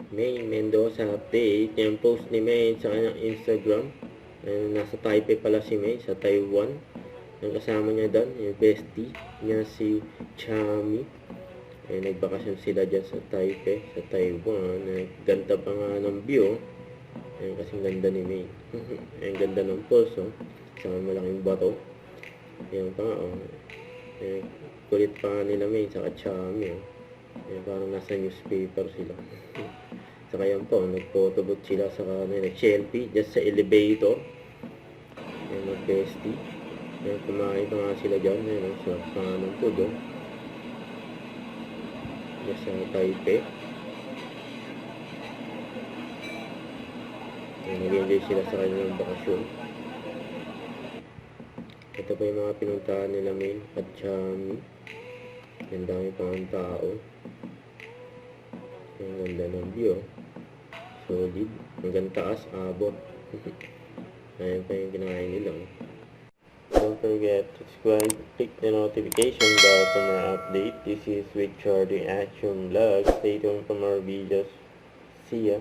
May Mendoza update. Yung post ni May sa kanyang Instagram. Nasa Taipei pala si May, sa Taiwan. Yung kasama niya doon, yung bestie niya si Chami. Nagbakasyon sila dyan sa Taipei, sa Taiwan. Ganda pa nga ng view. Kasing ganda ni May. Ganda ng post, oh. Sa malaking bato. Ayan pa nga, oh. Kulit pa nga nila May, saka Chami, oh. Parang nasa newspaper sila. Saka yan po, nagphotobot sila sa nag-selfie just sa elevator. Mag-bestie. Kumain pa nga sila dyan. Sa panganong food, oh. Just sa Taipei. Nag-enjoy sila sa kanilang bakasyon. Ito pa yung mga pinuntahan nila May at Chami. Ang dami pang tao. Ang ganda ng view. Solid. Hanggang taas, abot. Ayan pa yung kinain nila. Don't forget to subscribe, click the notification bell for more update. This is with Charlie Action Vlog. Stay tuned for more videos. See ya.